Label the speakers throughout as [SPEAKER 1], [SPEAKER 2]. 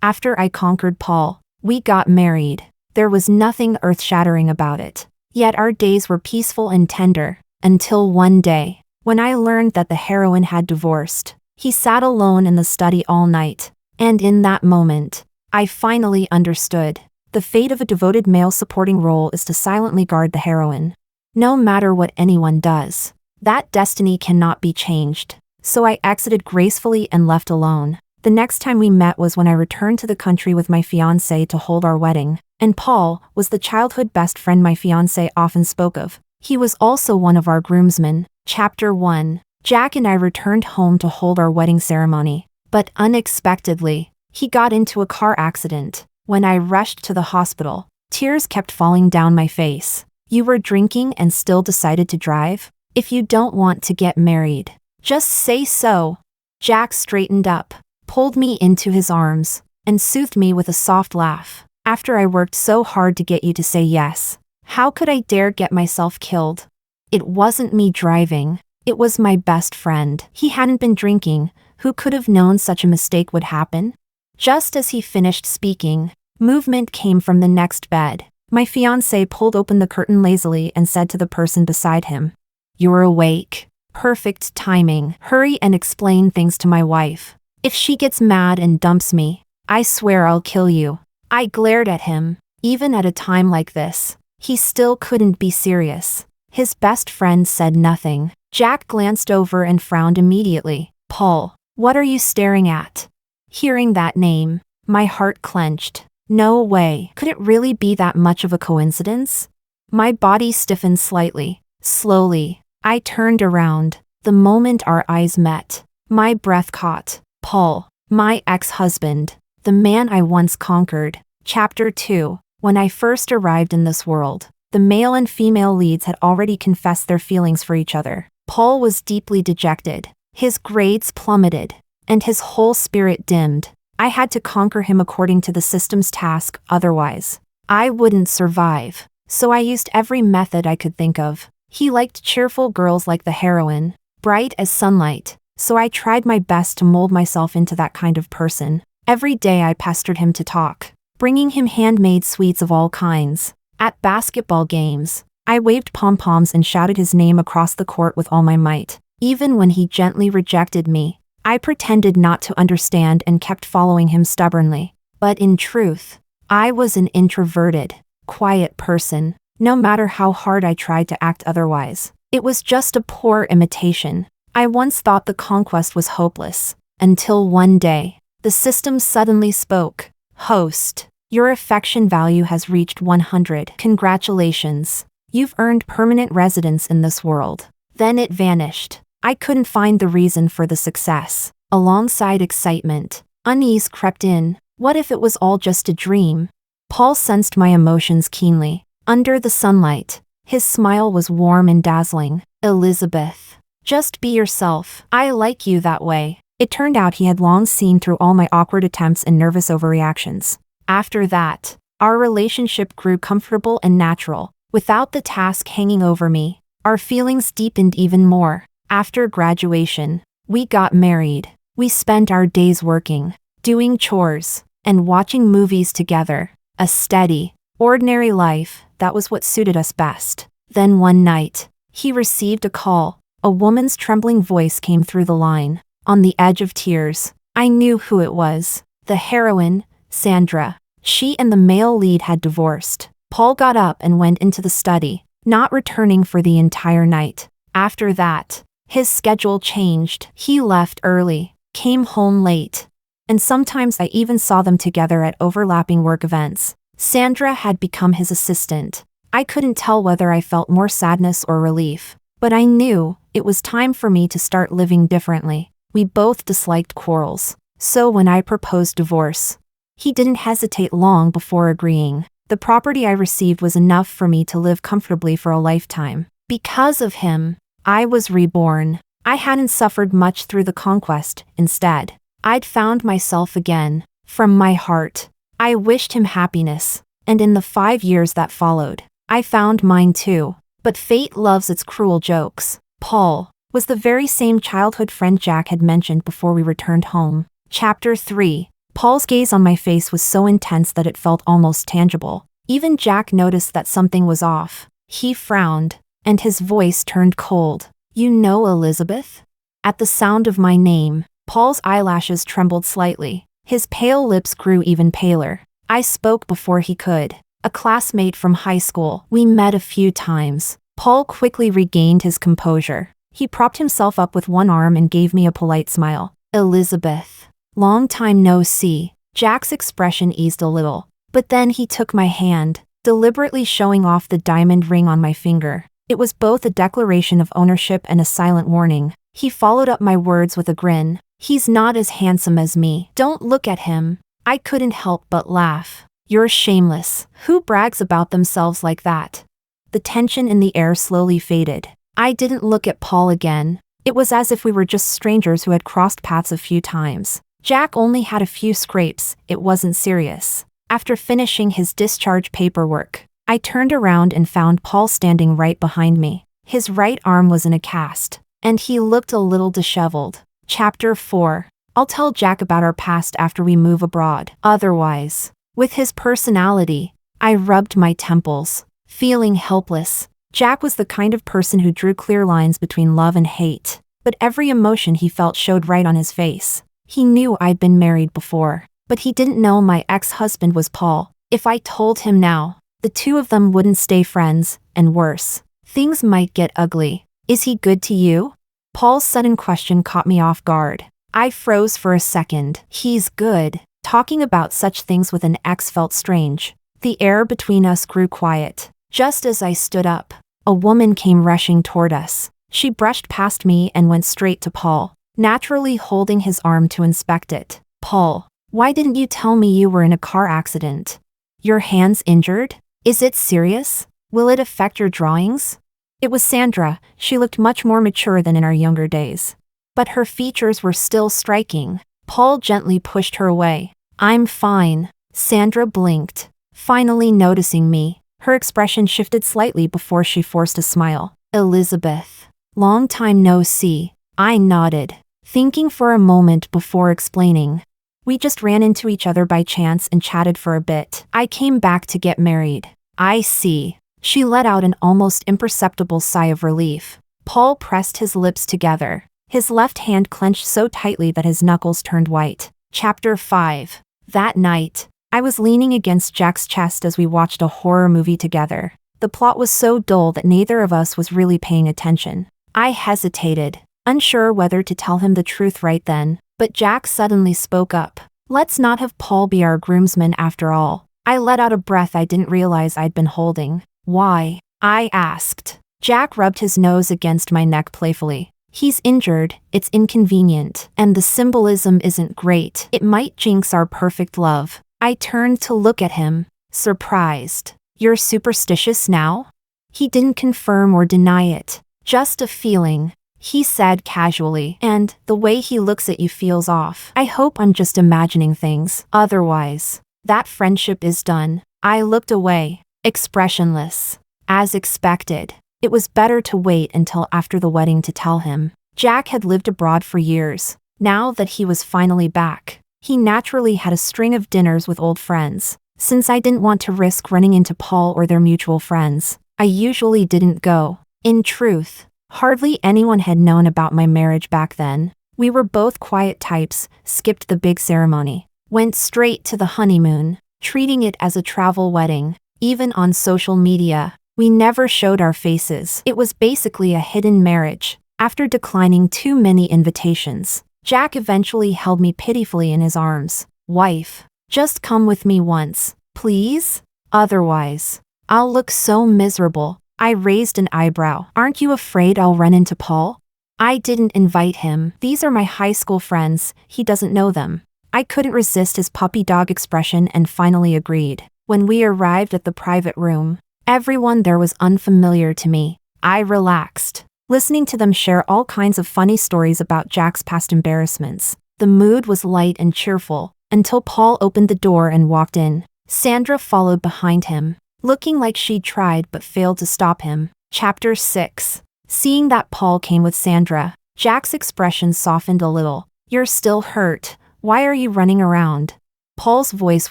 [SPEAKER 1] After I conquered Paul, we got married. There was nothing earth-shattering about it. Yet our days were peaceful and tender, until one day, when I learned that the heroine had divorced. He sat alone in the study all night, and in that moment, I finally understood. The fate of a devoted male supporting role is to silently guard the heroine. No matter what anyone does, that destiny cannot be changed. So I exited gracefully and left alone. The next time we met was when I returned to the country with my fiancé to hold our wedding, and Paul was the childhood best friend my fiancé often spoke of. He was also one of our groomsmen. Chapter 1. Jack and I returned home to hold our wedding ceremony, but unexpectedly, he got into a car accident. When I rushed to the hospital, tears kept falling down my face. You were drinking and still decided to drive? If you don't want to get married, just say so. Jack straightened up, pulled me into his arms, and soothed me with a soft laugh. After I worked so hard to get you to say yes, how could I dare get myself killed? It wasn't me driving, it was my best friend. He hadn't been drinking. Who could have known such a mistake would happen? Just as he finished speaking, movement came from the next bed. My fiancé pulled open the curtain lazily and said to the person beside him, "You're awake. Perfect timing. Hurry and explain things to my wife. If she gets mad and dumps me, I swear I'll kill you." I glared at him. Even at a time like this, he still couldn't be serious. His best friend said nothing. Jack glanced over and frowned immediately. "Paul, what are you staring at?" Hearing that name, my heart clenched. No way. Could it really be that much of a coincidence? My body stiffened slightly. Slowly, I turned around. The moment our eyes met, my breath caught. Paul, my ex-husband, the man I once conquered. Chapter 2. When I first arrived in this world, the male and female leads had already confessed their feelings for each other. Paul was deeply dejected. His grades plummeted, and his whole spirit dimmed. I had to conquer him according to the system's task, otherwise, I wouldn't survive. So I used every method I could think of. He liked cheerful girls like the heroine, bright as sunlight, so I tried my best to mold myself into that kind of person. Every day I pestered him to talk, bringing him handmade sweets of all kinds. At basketball games, I waved pom-poms and shouted his name across the court with all my might. Even when he gently rejected me, I pretended not to understand and kept following him stubbornly. But in truth, I was an introverted, quiet person. No matter how hard I tried to act otherwise, it was just a poor imitation. I once thought the conquest was hopeless, until one day, the system suddenly spoke. "Host, your affection value has reached 100. Congratulations. You've earned permanent residence in this world." Then it vanished. I couldn't find the reason for the success. Alongside excitement, unease crept in. What if it was all just a dream? Paul sensed my emotions keenly. Under the sunlight, his smile was warm and dazzling. "Elizabeth, just be yourself. I like you that way." It turned out he had long seen through all my awkward attempts and nervous overreactions. After that, our relationship grew comfortable and natural. Without the task hanging over me, our feelings deepened even more. After graduation, we got married. We spent our days working, doing chores, and watching movies together. A steady, ordinary life, that was what suited us best. Then one night, he received a call. A woman's trembling voice came through the line. On the edge of tears, I knew who it was. The heroine, Sandra. She and the male lead had divorced. Paul got up and went into the study, not returning for the entire night. After that, his schedule changed. He left early, came home late, and sometimes I even saw them together at overlapping work events. Sandra had become his assistant. I couldn't tell whether I felt more sadness or relief, but I knew it was time for me to start living differently. We both disliked quarrels, so when I proposed divorce, he didn't hesitate long before agreeing. The property I received was enough for me to live comfortably for a lifetime. Because of him, I was reborn. I hadn't suffered much through the conquest. Instead, I'd found myself again. From my heart, I wished him happiness, and in the 5 years that followed, I found mine too. But fate loves its cruel jokes. Paul was the very same childhood friend Jack had mentioned before we returned home. Chapter 3. Paul's gaze on my face was so intense that it felt almost tangible. Even Jack noticed that something was off. He frowned, and his voice turned cold. "You know Elizabeth?" At the sound of my name, Paul's eyelashes trembled slightly. His pale lips grew even paler. I spoke before he could. "A classmate from high school. We met a few times." Paul quickly regained his composure. He propped himself up with one arm and gave me a polite smile. "Elizabeth. Long time no see." Jack's expression eased a little, but then he took my hand, deliberately showing off the diamond ring on my finger. It was both a declaration of ownership and a silent warning. He followed up my words with a grin. "He's not as handsome as me. Don't look at him." I couldn't help but laugh. "You're shameless. Who brags about themselves like that?" The tension in the air slowly faded. I didn't look at Paul again. It was as if we were just strangers who had crossed paths a few times. Jack only had a few scrapes. It wasn't serious. After finishing his discharge paperwork, I turned around and found Paul standing right behind me. His right arm was in a cast, and he looked a little disheveled. Chapter 4. I'll tell Jack about our past after we move abroad. Otherwise, with his personality, I rubbed my temples, feeling helpless. Jack was the kind of person who drew clear lines between love and hate, but every emotion he felt showed right on his face. He knew I'd been married before, but he didn't know my ex-husband was Paul. If I told him now, the two of them wouldn't stay friends, and worse, things might get ugly. "Is he good to you?" Paul's sudden question caught me off guard. I froze for a second. "He's good." Talking about such things with an ex felt strange. The air between us grew quiet. Just as I stood up, a woman came rushing toward us. She brushed past me and went straight to Paul, naturally holding his arm to inspect it. "Paul, why didn't you tell me you were in a car accident? Your hand's injured? Is it serious? Will it affect your drawings?" It was Sandra. She looked much more mature than in our younger days, but her features were still striking. Paul gently pushed her away. "I'm fine." Sandra blinked, finally noticing me. Her expression shifted slightly before she forced a smile. "Elizabeth. Long time no see." I nodded, thinking for a moment before explaining. "We just ran into each other by chance and chatted for a bit. I came back to get married." "I see." She let out an almost imperceptible sigh of relief. Paul pressed his lips together, his left hand clenched so tightly that his knuckles turned white. Chapter 5. That night, I was leaning against Jack's chest as we watched a horror movie together. The plot was so dull that neither of us was really paying attention. I hesitated, unsure whether to tell him the truth right then, but Jack suddenly spoke up. "Let's not have Paul be our groomsman after all." I let out a breath I didn't realize I'd been holding. "Why?" I asked. Jack rubbed his nose against my neck playfully. "He's injured, it's inconvenient, and the symbolism isn't great. It might jinx our perfect love." I turned to look at him, surprised. "You're superstitious now?" He didn't confirm or deny it, just a feeling. He said casually, "And the way he looks at you feels off. I hope I'm just imagining things. Otherwise, that friendship is done." I looked away, expressionless. As expected, it was better to wait until after the wedding to tell him. Jack had lived abroad for years. Now that he was finally back, he naturally had a string of dinners with old friends. Since I didn't want to risk running into Paul or their mutual friends, I usually didn't go. In truth, hardly anyone had known about my marriage back then. We were both quiet types, skipped the big ceremony, went straight to the honeymoon, treating it as a travel wedding. Even on social media, we never showed our faces. It was basically a hidden marriage. After declining too many invitations, Jack eventually held me pitifully in his arms. "Wife, just come with me once, please? Otherwise, I'll look so miserable." I raised an eyebrow. "Aren't you afraid I'll run into Paul?" I didn't invite him. These are my high school friends. He doesn't know them. I couldn't resist his puppy dog expression and finally agreed. When we arrived at the private room, everyone there was unfamiliar to me. I relaxed, listening to them share all kinds of funny stories about Jack's past embarrassments. The mood was light and cheerful, until Paul opened the door and walked in. Sandra followed behind him, looking like she'd tried but failed to stop him. Chapter 6. Seeing that Paul came with Sandra, Jack's expression softened a little. "You're still hurt. Why are you running around?" Paul's voice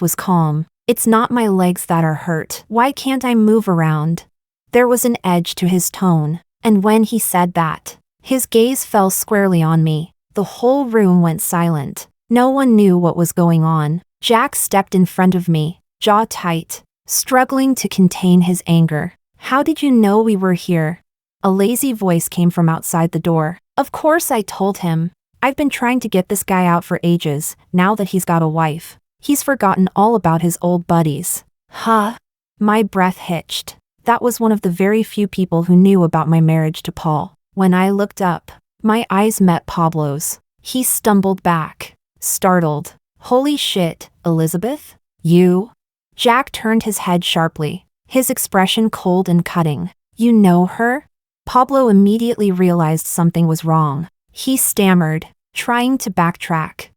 [SPEAKER 1] was calm. It's not my legs that are hurt. Why can't I move around? There was an edge to his tone, and when he said that, his gaze fell squarely on me. The whole room went silent. No one knew what was going on. Jack stepped in front of me, jaw tight, struggling to contain his anger. How did you know we were here? A lazy voice came from outside the door. Of course I told him. I've been trying to get this guy out for ages, now that he's got a wife. He's forgotten all about his old buddies. Huh? My breath hitched. That was one of the very few people who knew about my marriage to Paul. When I looked up, my eyes met Pablo's. He stumbled back, startled. Holy shit, Elizabeth? You? Jack turned his head sharply, his expression cold and cutting. You know her? Pablo immediately realized something was wrong. He stammered, trying to backtrack.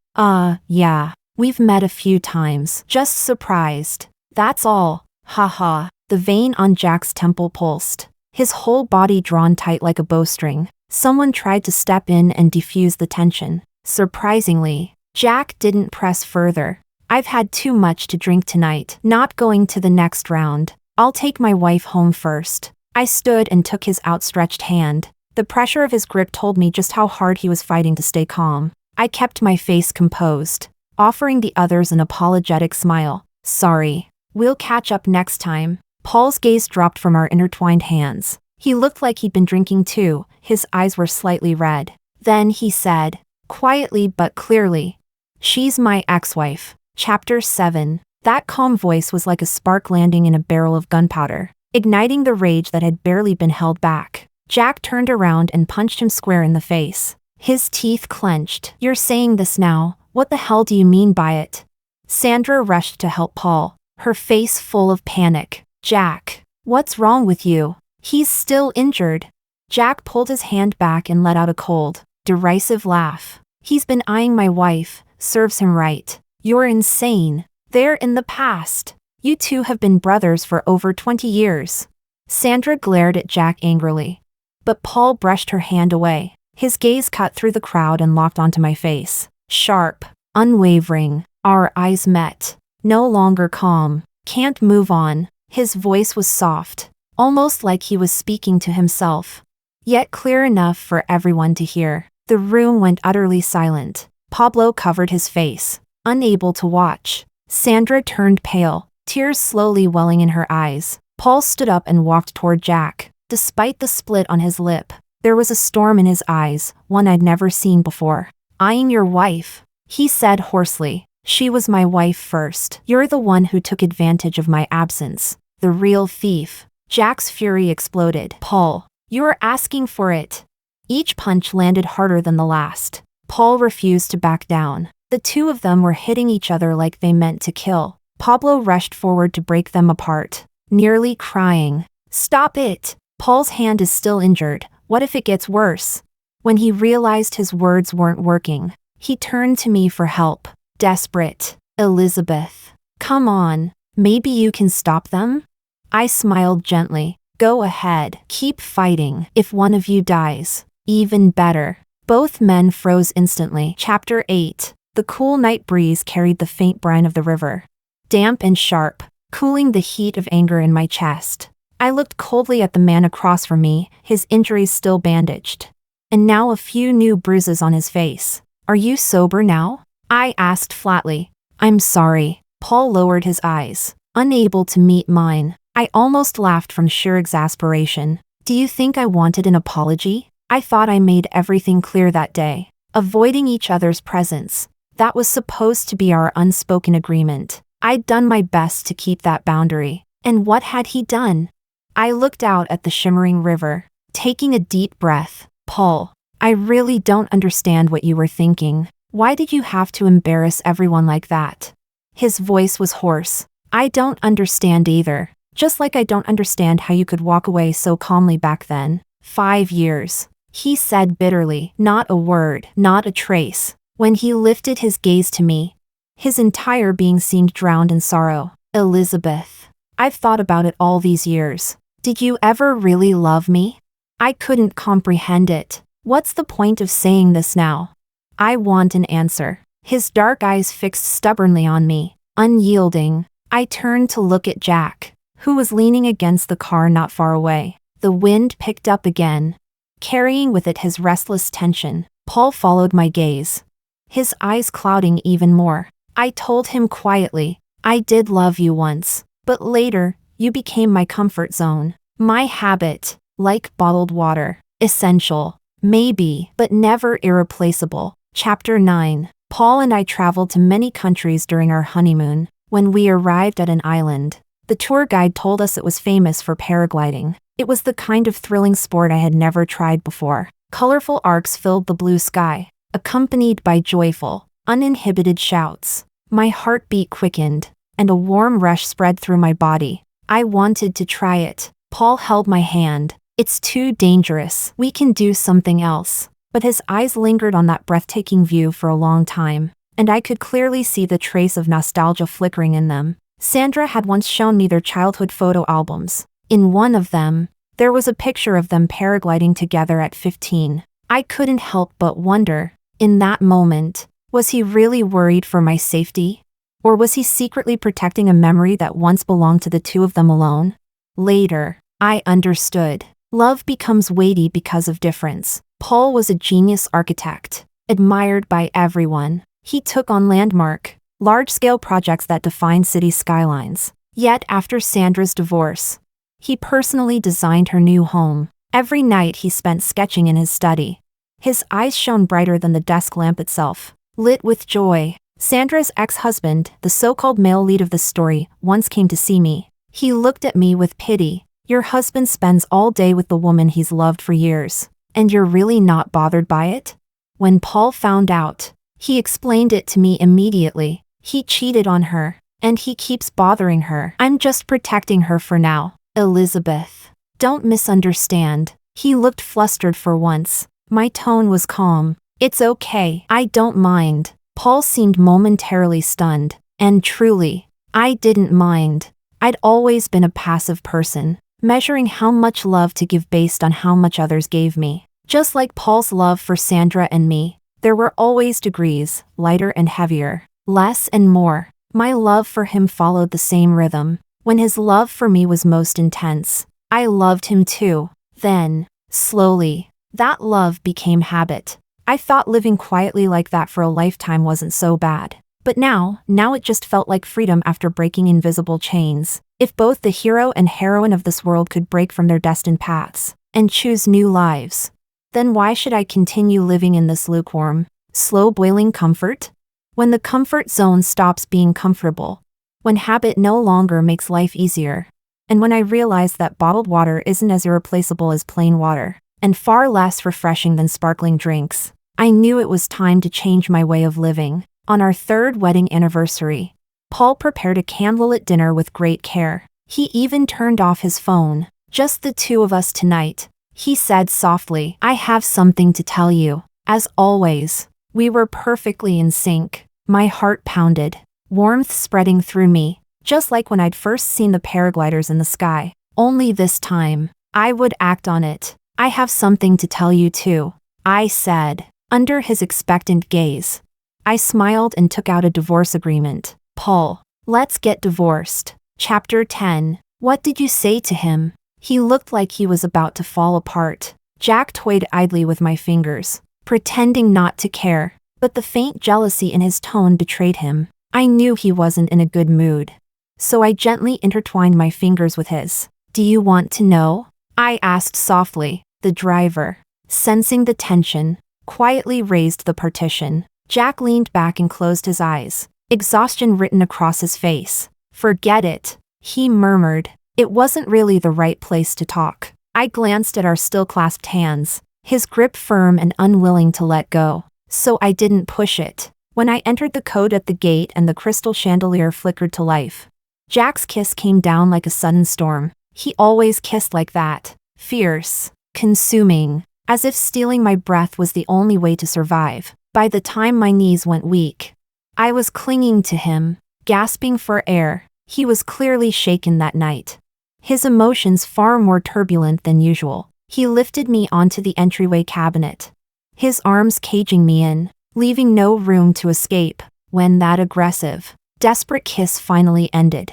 [SPEAKER 1] Yeah, we've met a few times. Just surprised. That's all. Haha. The vein on Jack's temple pulsed, his whole body drawn tight like a bowstring. Someone tried to step in and defuse the tension. Surprisingly, Jack didn't press further. I've had too much to drink tonight. Not going to the next round. I'll take my wife home first. I stood and took his outstretched hand. The pressure of his grip told me just how hard he was fighting to stay calm. I kept my face composed, offering the others an apologetic smile. Sorry. We'll catch up next time. Paul's gaze dropped from our intertwined hands. He looked like he'd been drinking too. His eyes were slightly red. Then he said, quietly but clearly, "She's my ex-wife." Chapter 7. That calm voice was like a spark landing in a barrel of gunpowder, igniting the rage that had barely been held back. Jack turned around and punched him square in the face. His teeth clenched. You're saying this now? What the hell do you mean by it? Sandra rushed to help Paul, her face full of panic. Jack, what's wrong with you? He's still injured. Jack pulled his hand back and let out a cold, derisive laugh. He's been eyeing my wife. Serves him right. You're insane. They're in the past. You two have been brothers for over 20 years. Sandra glared at Jack angrily. But Paul brushed her hand away. His gaze cut through the crowd and locked onto my face. Sharp, unwavering. Our eyes met. No longer calm. Can't move on. His voice was soft, almost like he was speaking to himself, yet clear enough for everyone to hear. The room went utterly silent. Pablo covered his face, unable to watch. Sandra turned pale, tears slowly welling in her eyes. Paul stood up and walked toward Jack. Despite the split on his lip, there was a storm in his eyes, one I'd never seen before. Eyeing your wife, he said hoarsely. She was my wife first. You're the one who took advantage of my absence. The real thief. Jack's fury exploded. Paul, you're asking for it. Each punch landed harder than the last. Paul refused to back down. The two of them were hitting each other like they meant to kill. Pablo rushed forward to break them apart, nearly crying. Stop it! Paul's hand is still injured. What if it gets worse? When he realized his words weren't working, he turned to me for help. Desperate. Elizabeth, come on. Maybe you can stop them? I smiled gently. Go ahead. Keep fighting. If one of you dies, even better. Both men froze instantly. Chapter 8. The cool night breeze carried the faint brine of the river, damp and sharp, cooling the heat of anger in my chest. I looked coldly at the man across from me, his injuries still bandaged, and now a few new bruises on his face. Are you sober now? I asked flatly. I'm sorry. Paul lowered his eyes, unable to meet mine. I almost laughed from sheer exasperation. Do you think I wanted an apology? I thought I made everything clear that day. Avoiding each other's presence. That was supposed to be our unspoken agreement. I'd done my best to keep that boundary. And what had he done? I looked out at the shimmering river, taking a deep breath. Paul, I really don't understand what you were thinking. Why did you have to embarrass everyone like that? His voice was hoarse. I don't understand either. Just like I don't understand how you could walk away so calmly back then. 5 years. He said bitterly, not a word, not a trace. When he lifted his gaze to me, his entire being seemed drowned in sorrow. Elizabeth, I've thought about it all these years. Did you ever really love me? I couldn't comprehend it. What's the point of saying this now? I want an answer. His dark eyes fixed stubbornly on me. Unyielding, I turned to look at Jack, who was leaning against the car not far away. The wind picked up again, carrying with it his restless tension. Paul followed my gaze, his eyes clouding even more. I told him quietly, I did love you once, but later, you became my comfort zone. My habit, like bottled water, essential, maybe, but never irreplaceable. Chapter 9. Paul and I traveled to many countries during our honeymoon. When we arrived at an island, the tour guide told us it was famous for paragliding. It was the kind of thrilling sport I had never tried before. Colorful arcs filled the blue sky, accompanied by joyful, uninhibited shouts. My heartbeat quickened, and a warm rush spread through my body. I wanted to try it. Paul held my hand. It's too dangerous. We can do something else. But his eyes lingered on that breathtaking view for a long time, and I could clearly see the trace of nostalgia flickering in them. Sandra had once shown me their childhood photo albums. In one of them, there was a picture of them paragliding together at 15. I couldn't help but wonder, in that moment, was he really worried for my safety? Or was he secretly protecting a memory that once belonged to the two of them alone? Later, I understood. Love becomes weighty because of difference. Paul was a genius architect, admired by everyone. He took on landmark, large-scale projects that defined city skylines. Yet after Sandra's divorce, he personally designed her new home. Every night he spent sketching in his study. His eyes shone brighter than the desk lamp itself, lit with joy. Sandra's ex-husband, the so-called male lead of the story, once came to see me. He looked at me with pity. Your husband spends all day with the woman he's loved for years, and you're really not bothered by it? When Paul found out, he explained it to me immediately. He cheated on her, and he keeps bothering her. I'm just protecting her for now. Elizabeth, don't misunderstand. He looked flustered for once. My tone was calm. It's okay. I don't mind. Paul seemed momentarily stunned. And truly, I didn't mind. I'd always been a passive person, measuring how much love to give based on how much others gave me. Just like Paul's love for Sandra and me, there were always degrees, lighter and heavier, less and more. My love for him followed the same rhythm. When his love for me was most intense, I loved him too. Then, slowly, that love became habit. I thought living quietly like that for a lifetime wasn't so bad. But now it just felt like freedom after breaking invisible chains. If both the hero and heroine of this world could break from their destined paths and choose new lives, then why should I continue living in this lukewarm, slow-boiling comfort? When the comfort zone stops being comfortable, when habit no longer makes life easier, and when I realized that bottled water isn't as irreplaceable as plain water, and far less refreshing than sparkling drinks, I knew it was time to change my way of living. On our third wedding anniversary, Paul prepared a candlelit dinner with great care. He even turned off his phone. Just the two of us tonight, he said softly. I have something to tell you. As always, we were perfectly in sync. My heart pounded, warmth spreading through me, just like when I'd first seen the paragliders in the sky. Only this time, I would act on it. I have something to tell you too, I said. Under his expectant gaze, I smiled and took out a divorce agreement. Paul, let's get divorced. Chapter 10. What did you say to him? He looked like he was about to fall apart. Jack toyed idly with my fingers, pretending not to care, but the faint jealousy in his tone betrayed him. I knew he wasn't in a good mood, so I gently intertwined my fingers with his. Do you want to know? I asked softly. The driver, sensing the tension, quietly raised the partition. Jack leaned back and closed his eyes, exhaustion written across his face. Forget it, he murmured. It wasn't really the right place to talk. I glanced at our still-clasped hands, his grip firm and unwilling to let go, so I didn't push it. When I entered the code at the gate and the crystal chandelier flickered to life, Jack's kiss came down like a sudden storm. He always kissed like that, fierce, consuming, as if stealing my breath was the only way to survive. By the time my knees went weak, I was clinging to him, gasping for air. He was clearly shaken that night, his emotions far more turbulent than usual. He lifted me onto the entryway cabinet, his arms caging me in, leaving no room to escape. When that aggressive, desperate kiss finally ended.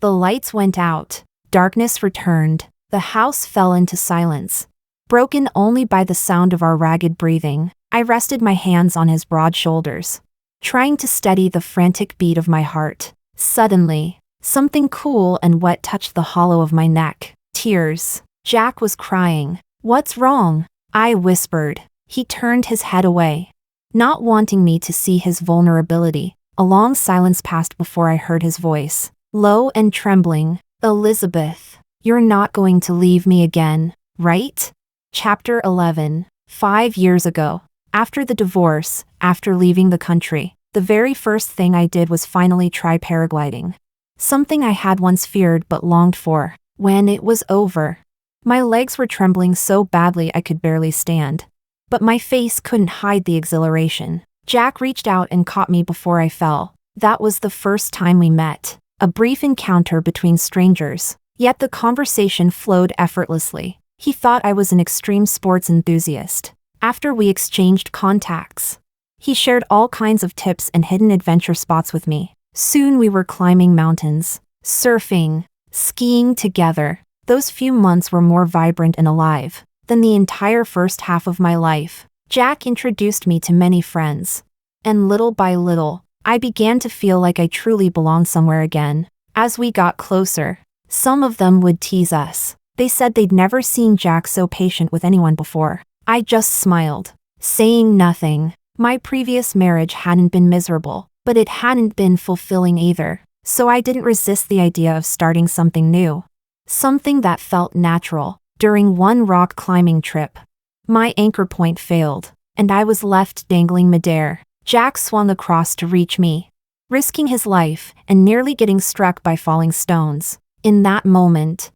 [SPEAKER 1] The lights went out. Darkness returned. The house fell into silence, broken only by the sound of our ragged breathing. I rested my hands on his broad shoulders, trying to steady the frantic beat of my heart. Suddenly, something cool and wet touched the hollow of my neck. Tears. Jack was crying. "What's wrong?" I whispered. He turned his head away, not wanting me to see his vulnerability. A long silence passed before I heard his voice, low and trembling. "Elizabeth, you're not going to leave me again, right?" Chapter 11. 5 years ago. After the divorce, after leaving the country, the very first thing I did was finally try paragliding. Something I had once feared but longed for. When it was over, my legs were trembling so badly I could barely stand, but my face couldn't hide the exhilaration. Jack reached out and caught me before I fell. That was the first time we met, a brief encounter between strangers, yet the conversation flowed effortlessly. He thought I was an extreme sports enthusiast. After we exchanged contacts, he shared all kinds of tips and hidden adventure spots with me. Soon we were climbing mountains, surfing, skiing together. Those few months were more vibrant and alive than the entire first half of my life. Jack introduced me to many friends, and little by little, I began to feel like I truly belonged somewhere again. As we got closer, some of them would tease us. They said they'd never seen Jack so patient with anyone before. I just smiled, saying nothing. My previous marriage hadn't been miserable, but it hadn't been fulfilling either. So I didn't resist the idea of starting something new. Something that felt natural. During one rock climbing trip, my anchor point failed, and I was left dangling midair. Jack swung across to reach me, risking his life and nearly getting struck by falling stones. In that moment,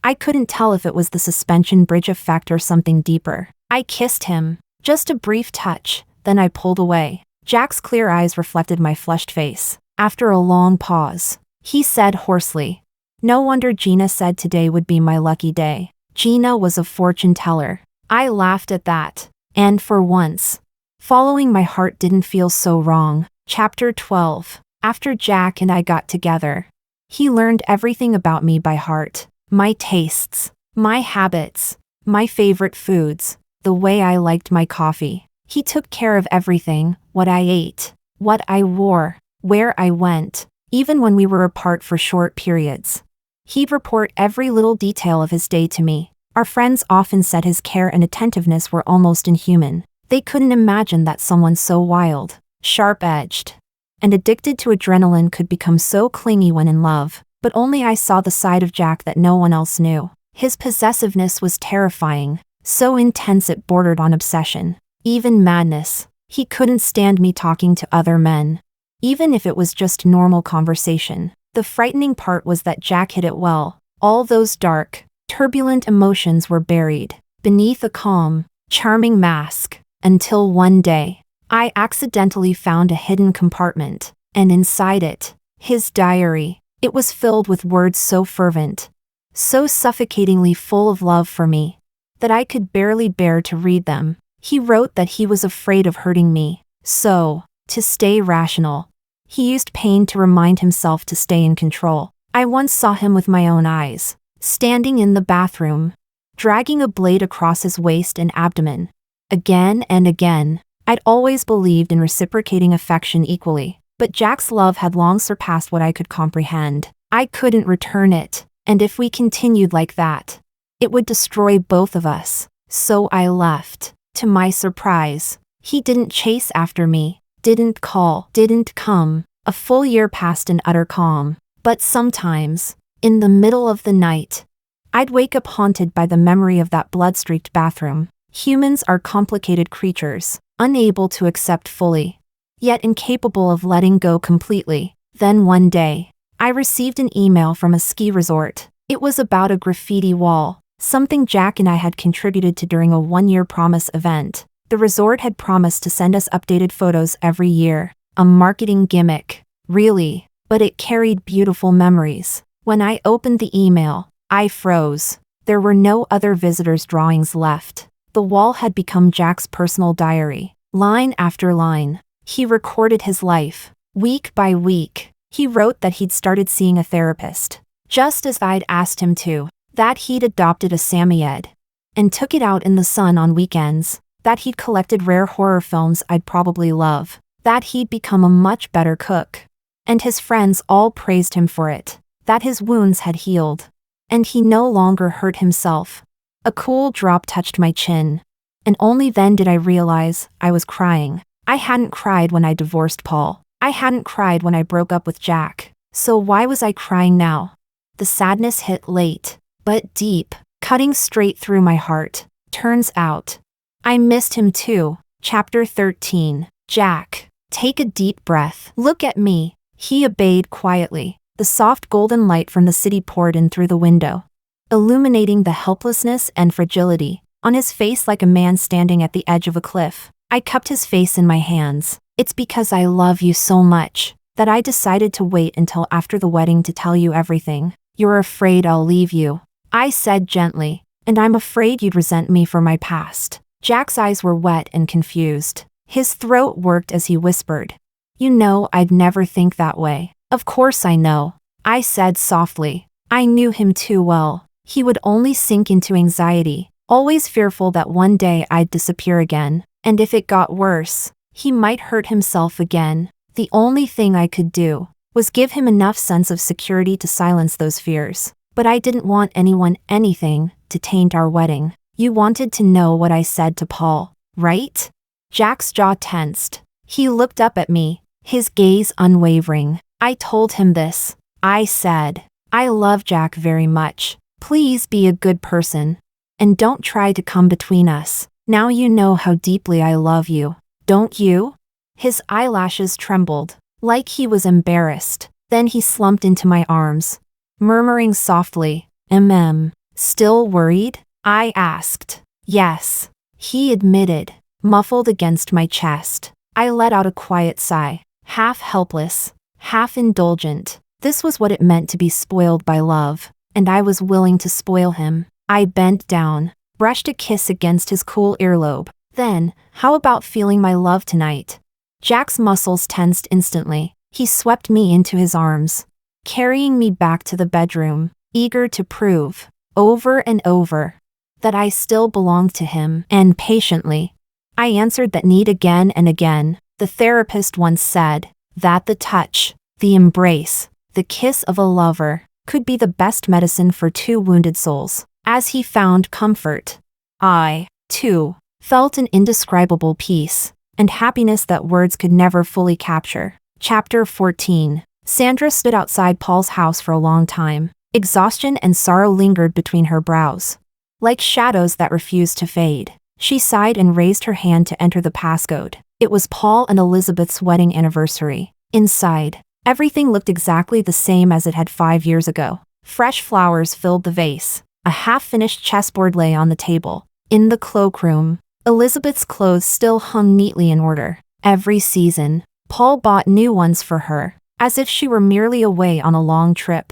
[SPEAKER 1] I couldn't tell if it was the suspension bridge effect or something deeper. I kissed him, just a brief touch, then I pulled away. Jack's clear eyes reflected my flushed face. After a long pause, he said hoarsely, "No wonder Gina said today would be my lucky day." Gina was a fortune teller. I laughed at that, and for once, following my heart didn't feel so wrong. Chapter 12. After Jack and I got together, he learned everything about me by heart. My tastes, my habits, my favorite foods, the way I liked my coffee. He took care of everything, what I ate, what I wore, where I went, even when we were apart for short periods. He'd report every little detail of his day to me. Our friends often said his care and attentiveness were almost inhuman. They couldn't imagine that someone so wild, sharp-edged, and addicted to adrenaline could become so clingy when in love. But only I saw the side of Jack that no one else knew. His possessiveness was terrifying, so intense it bordered on obsession, even madness. He couldn't stand me talking to other men, even if it was just normal conversation. The frightening part was that Jack hid it well. All those dark, turbulent emotions were buried beneath a calm, charming mask, until one day, I accidentally found a hidden compartment, and inside it, his diary. It was filled with words so fervent, so suffocatingly full of love for me, that I could barely bear to read them. He wrote that he was afraid of hurting me, so, to stay rational, he used pain to remind himself to stay in control. I once saw him with my own eyes, standing in the bathroom, dragging a blade across his waist and abdomen. Again and again, I'd always believed in reciprocating affection equally. But Jack's love had long surpassed what I could comprehend. I couldn't return it, and if we continued like that, it would destroy both of us. So I left. To my surprise, he didn't chase after me, didn't call, didn't come. A full year passed in utter calm. But sometimes, in the middle of the night, I'd wake up haunted by the memory of that blood-streaked bathroom. Humans are complicated creatures, unable to accept fully, yet incapable of letting go completely. Then one day, I received an email from a ski resort. It was about a graffiti wall, something Jack and I had contributed to during a one-year promise event. The resort had promised to send us updated photos every year. A marketing gimmick, really, but it carried beautiful memories. When I opened the email, I froze. There were no other visitors' drawings left. The wall had become Jack's personal diary. Line after line, he recorded his life. Week by week, He wrote that he'd started seeing a therapist, just as I'd asked him to, that he'd adopted a Samoyed, and took it out in the sun on weekends, that he'd collected rare horror films I'd probably love, that he'd become a much better cook. And his friends all praised him for it, that his wounds had healed, and he no longer hurt himself. A cool drop touched my chin, and only then did I realize I was crying. I hadn't cried when I divorced Paul. I hadn't cried when I broke up with Jack. So why was I crying now? The sadness hit late, but deep, cutting straight through my heart. Turns out, I missed him too. Chapter 13. Jack. Take a deep breath. Look at me. He obeyed quietly. The soft golden light from the city poured in through the window, illuminating the helplessness and fragility on his face like a man standing at the edge of a cliff. I cupped his face in my hands. It's because I love you so much that I decided to wait until after the wedding to tell you everything. You're afraid I'll leave you, I said gently, and I'm afraid you'd resent me for my past. Jack's eyes were wet and confused. His throat worked as he whispered, "You know I'd never think that way." "Of course I know," I said softly. I knew him too well. He would only sink into anxiety, always fearful that one day I'd disappear again, and if it got worse, he might hurt himself again. The only thing I could do was give him enough sense of security to silence those fears. But I didn't want anything, to taint our wedding. You wanted to know what I said to Paul, right? Jack's jaw tensed. He looked up at me, his gaze unwavering. I told him this. I said, I love Jack very much. Please be a good person. And don't try to come between us. Now you know how deeply I love you, don't you? His eyelashes trembled, like he was embarrassed. Then he slumped into my arms, murmuring softly, Still worried? I asked. Yes, he admitted, muffled against my chest. I let out a quiet sigh, half helpless, half indulgent. This was what it meant to be spoiled by love, and I was willing to spoil him. I bent down, brushed a kiss against his cool earlobe. Then, how about feeling my love tonight? Jack's muscles tensed instantly. He swept me into his arms, carrying me back to the bedroom, eager to prove, over and over, that I still belonged to him. And patiently, I answered that need again and again. The therapist once said that the touch, the embrace, the kiss of a lover could be the best medicine for two wounded souls. As he found comfort, I, too, felt an indescribable peace and happiness that words could never fully capture. Chapter 14. Sandra stood outside Paul's house for a long time. Exhaustion and sorrow lingered between her brows, like shadows that refused to fade. She sighed and raised her hand to enter the passcode. It was Paul and Elizabeth's wedding anniversary. Inside, everything looked exactly the same as it had 5 years ago. Fresh flowers filled the vase. A half-finished chessboard lay on the table. In the cloakroom, Elizabeth's clothes still hung neatly in order. Every season, Paul bought new ones for her, as if she were merely away on a long trip,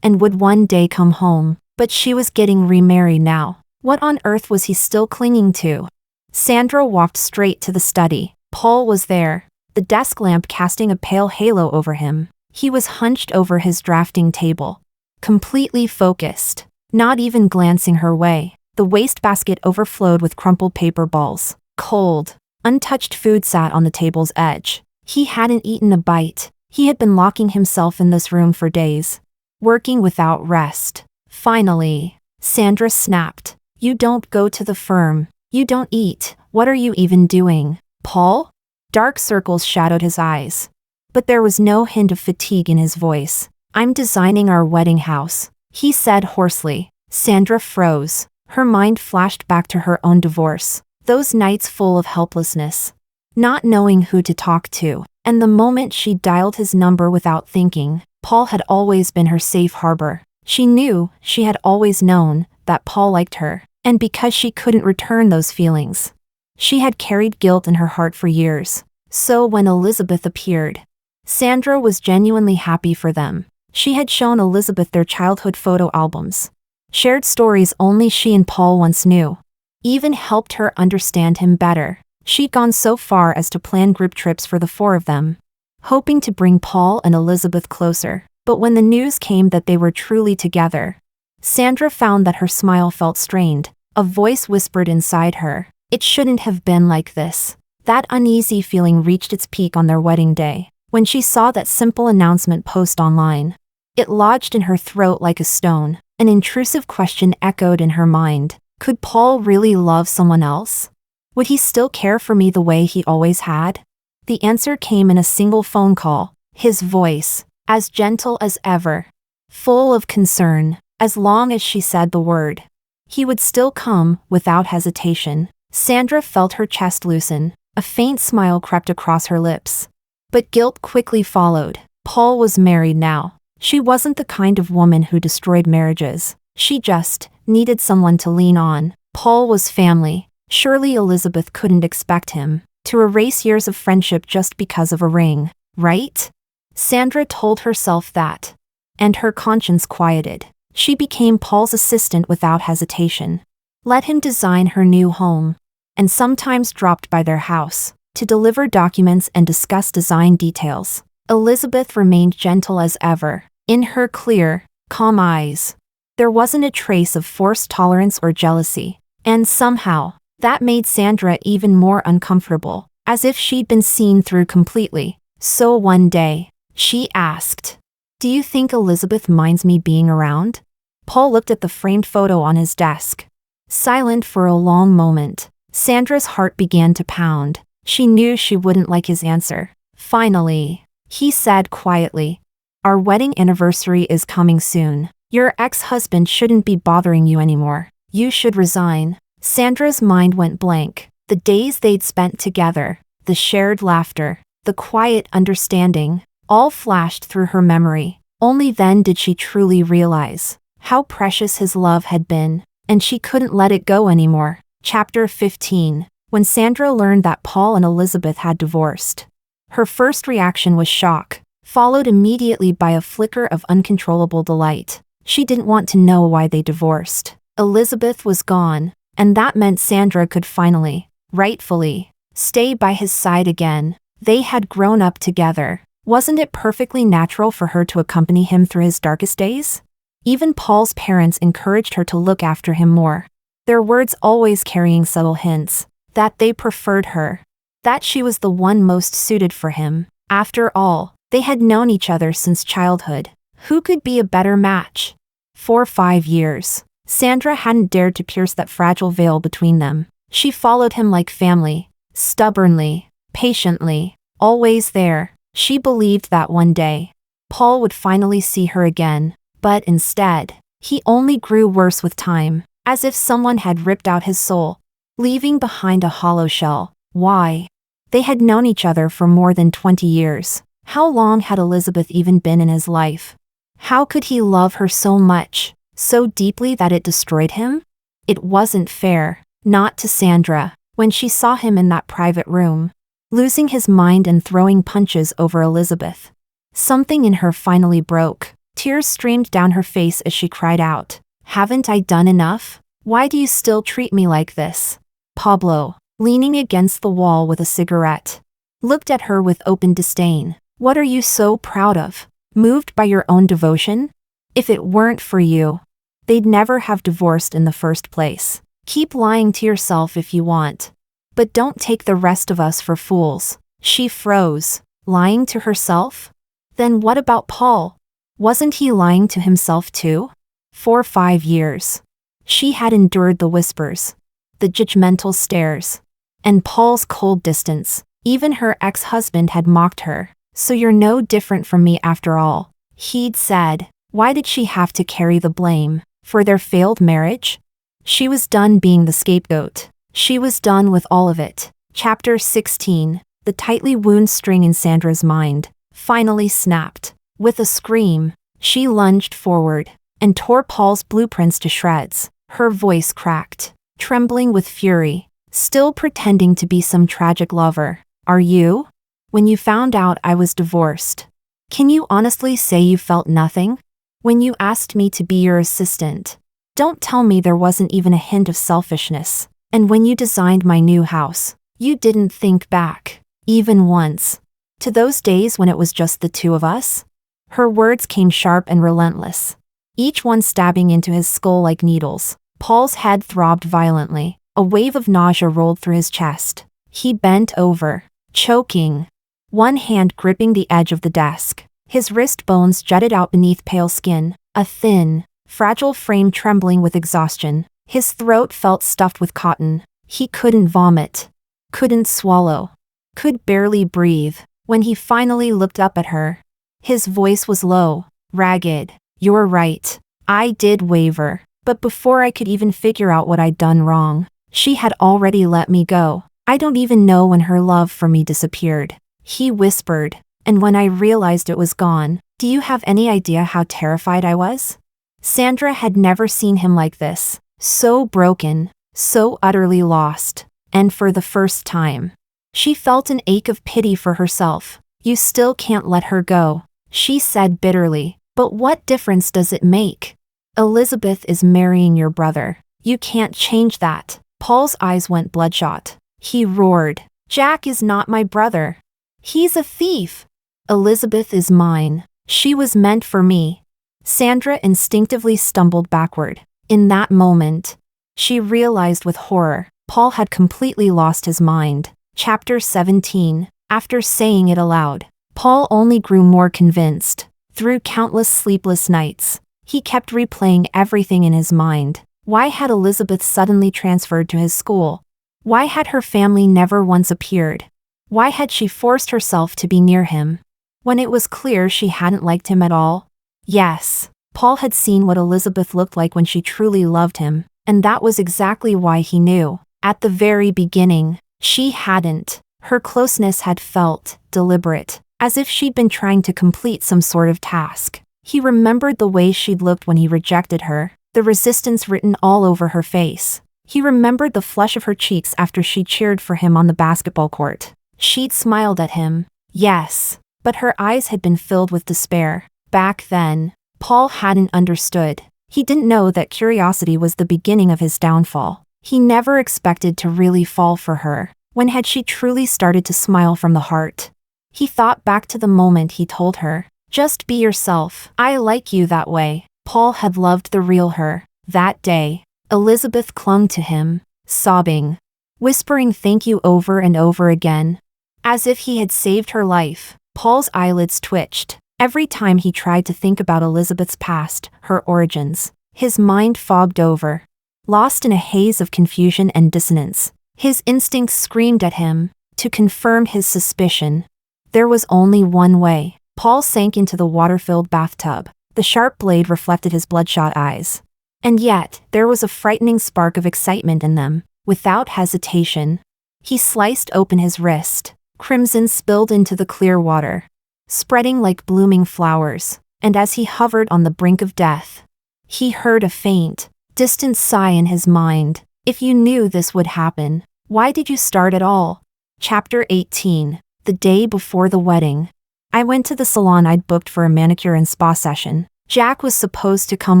[SPEAKER 1] and would one day come home. But she was getting remarried now. What on earth was he still clinging to? Sandra walked straight to the study. Paul was there, the desk lamp casting a pale halo over him. He was hunched over his drafting table, completely focused, not even glancing her way. The wastebasket overflowed with crumpled paper balls. Cold, untouched food sat on the table's edge. He hadn't eaten a bite. He had been locking himself in this room for days, working without rest. Finally, Sandra snapped. You don't go to the firm. You don't eat. What are you even doing, Paul? Dark circles shadowed his eyes, but there was no hint of fatigue in his voice. I'm designing our wedding house, he said hoarsely. Sandra froze. Her mind flashed back to her own divorce. Those nights full of helplessness, not knowing who to talk to, and the moment she dialed his number without thinking. Paul had always been her safe harbor. She knew, she had always known, that Paul liked her, and because she couldn't return those feelings, she had carried guilt in her heart for years. So when Elizabeth appeared, Sandra was genuinely happy for them. She had shown Elizabeth their childhood photo albums, shared stories only she and Paul once knew, even helped her understand him better. She'd gone so far as to plan group trips for the four of them, hoping to bring Paul and Elizabeth closer. But when the news came that they were truly together, Sandra found that her smile felt strained. A voice whispered inside her, "It shouldn't have been like this." That uneasy feeling reached its peak on their wedding day, when she saw that simple announcement post online. It lodged in her throat like a stone. An intrusive question echoed in her mind. Could Paul really love someone else? Would he still care for me the way he always had? The answer came in a single phone call. His voice, as gentle as ever, full of concern. As long as she said the word, he would still come, without hesitation. Sandra felt her chest loosen. A faint smile crept across her lips. But guilt quickly followed. Paul was married now. She wasn't the kind of woman who destroyed marriages. She just needed someone to lean on. Paul was family. Surely Elizabeth couldn't expect him to erase years of friendship just because of a ring, right? Sandra told herself that. And her conscience quieted. She became Paul's assistant without hesitation. Let him design her new home. And sometimes dropped by their house to deliver documents and discuss design details. Elizabeth remained gentle as ever. In her clear, calm eyes, there wasn't a trace of forced tolerance or jealousy. And somehow, that made Sandra even more uncomfortable, as if she'd been seen through completely. So one day, she asked, "Do you think Elizabeth minds me being around?" Paul looked at the framed photo on his desk. Silent for a long moment, Sandra's heart began to pound. She knew she wouldn't like his answer. Finally, he said quietly, "Our wedding anniversary is coming soon. Your ex-husband shouldn't be bothering you anymore. You should resign." Sandra's mind went blank. The days they'd spent together, the shared laughter, the quiet understanding, all flashed through her memory. Only then did she truly realize how precious his love had been, and she couldn't let it go anymore. Chapter 15. When Sandra learned that Paul and Elizabeth had divorced, her first reaction was shock, followed immediately by a flicker of uncontrollable delight. She didn't want to know why they divorced. Elizabeth was gone, and that meant Sandra could finally, rightfully, stay by his side again. They had grown up together. Wasn't it perfectly natural for her to accompany him through his darkest days? Even Paul's parents encouraged her to look after him more, their words always carrying subtle hints that they preferred her, that she was the one most suited for him. After all, they had known each other since childhood. Who could be a better match? For 5 years, Sandra hadn't dared to pierce that fragile veil between them. She followed him like family, stubbornly, patiently, always there. She believed that one day, Paul would finally see her again, but instead, he only grew worse with time, as if someone had ripped out his soul, leaving behind a hollow shell. Why? They had known each other for more than 20 years. How long had Elizabeth even been in his life? How could he love her so much, so deeply that it destroyed him? It wasn't fair, not to Sandra, when she saw him in that private room, losing his mind and throwing punches over Elizabeth. Something in her finally broke. Tears streamed down her face as she cried out, "Haven't I done enough? Why do you still treat me like this?" Pablo, leaning against the wall with a cigarette, looked at her with open disdain. "What are you so proud of? Moved by your own devotion? If it weren't for you, they'd never have divorced in the first place. Keep lying to yourself if you want, but don't take the rest of us for fools." She froze. Lying to herself? Then what about Paul? Wasn't he lying to himself too? For 5 years, she had endured the whispers, the judgmental stares, and Paul's cold distance. Even her ex-husband had mocked her. "So you're no different from me after all," he'd said. Why did she have to carry the blame for their failed marriage? She was done being the scapegoat. She was done with all of it. Chapter 16. The tightly wound string in Sandra's mind finally snapped. With a scream, she lunged forward and tore Paul's blueprints to shreds. Her voice cracked, trembling with fury, still pretending to be some tragic lover. "Are you? When you found out I was divorced, can you honestly say you felt nothing? When you asked me to be your assistant, don't tell me there wasn't even a hint of selfishness. And when you designed my new house, you didn't think back, even once. To those days when it was just the two of us? Her words came sharp and relentless, each one stabbing into his skull like needles. Paul's head throbbed violently. A wave of nausea rolled through his chest. He bent over, choking, one hand gripping the edge of the desk. His wrist bones jutted out beneath pale skin, a thin, fragile frame trembling with exhaustion. His throat felt stuffed with cotton. He couldn't vomit, couldn't swallow, could barely breathe. When he finally looked up at her, his voice was low, ragged. "You're right. I did waver. But before I could even figure out what I'd done wrong, she had already let me go. I don't even know when her love for me disappeared," he whispered. "And when I realized it was gone, do you have any idea how terrified I was?" Sandra had never seen him like this, so broken, so utterly lost. And for the first time, she felt an ache of pity for herself. "You still can't let her go," she said bitterly. "But what difference does it make? Elizabeth is marrying your brother. You can't change that." Paul's eyes went bloodshot. He roared, "Jack is not my brother. He's a thief. Elizabeth is mine. She was meant for me." Sandra instinctively stumbled backward. In that moment, she realized with horror, Paul had completely lost his mind. Chapter 17. After saying it aloud, Paul only grew more convinced. Through countless sleepless nights, he kept replaying everything in his mind. Why had Elizabeth suddenly transferred to his school? Why had her family never once appeared? Why had she forced herself to be near him, when it was clear she hadn't liked him at all? Yes, Paul had seen what Elizabeth looked like when she truly loved him, and that was exactly why he knew. At the very beginning, she hadn't. Her closeness had felt deliberate, as if she'd been trying to complete some sort of task. He remembered the way she'd looked when he rejected her, the resistance written all over her face. He remembered the flush of her cheeks after she cheered for him on the basketball court. She'd smiled at him, yes, but her eyes had been filled with despair. Back then, Paul hadn't understood. He didn't know that curiosity was the beginning of his downfall. He never expected to really fall for her. When had she truly started to smile from the heart? He thought back to the moment he told her, "Just be yourself. I like you that way." Paul had loved the real her. That day, Elizabeth clung to him, sobbing, whispering thank you over and over again, as if he had saved her life. Paul's eyelids twitched. Every time he tried to think about Elizabeth's past, her origins, his mind fogged over, lost in a haze of confusion and dissonance. His instincts screamed at him to confirm his suspicion. There was only one way. Paul sank into the water-filled bathtub. The sharp blade reflected his bloodshot eyes. And yet, there was a frightening spark of excitement in them. Without hesitation, he sliced open his wrist. Crimson spilled into the clear water, spreading like blooming flowers. And as he hovered on the brink of death, he heard a faint, distant sigh in his mind. "If you knew this would happen, why did you start at all?" Chapter 18. The day before the wedding. I went to the salon I'd booked for a manicure and spa session. Jack was supposed to come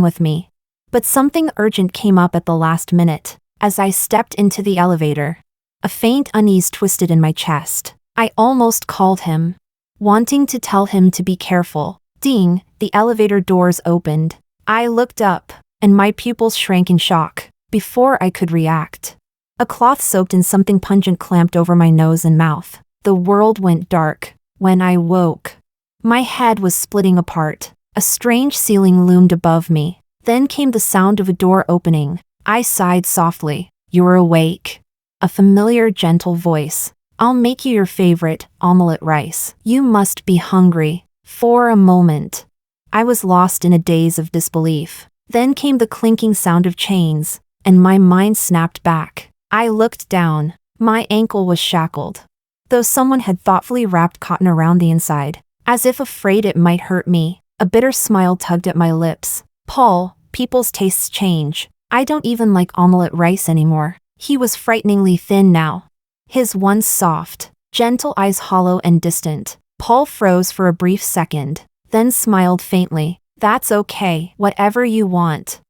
[SPEAKER 1] with me, but something urgent came up at the last minute. As I stepped into the elevator, a faint unease twisted in my chest. I almost called him, wanting to tell him to be careful. Ding, the elevator doors opened. I looked up, and my pupils shrank in shock. Before I could react, a cloth soaked in something pungent clamped over my nose and mouth. The world went dark. When I woke, my head was splitting apart. A strange ceiling loomed above me. Then came the sound of a door opening. I sighed softly. "You're awake." A familiar, gentle voice. "I'll make you your favorite omelette rice. You must be hungry." For a moment, I was lost in a daze of disbelief. Then came the clinking sound of chains, and my mind snapped back. I looked down. My ankle was shackled, though someone had thoughtfully wrapped cotton around the inside, as if afraid it might hurt me. A bitter smile tugged at my lips. "Paul, people's tastes change. I don't even like omelette rice anymore." He was frighteningly thin now, his once soft, gentle eyes hollow and distant. Paul froze for a brief second, then smiled faintly. "That's okay. Whatever you want,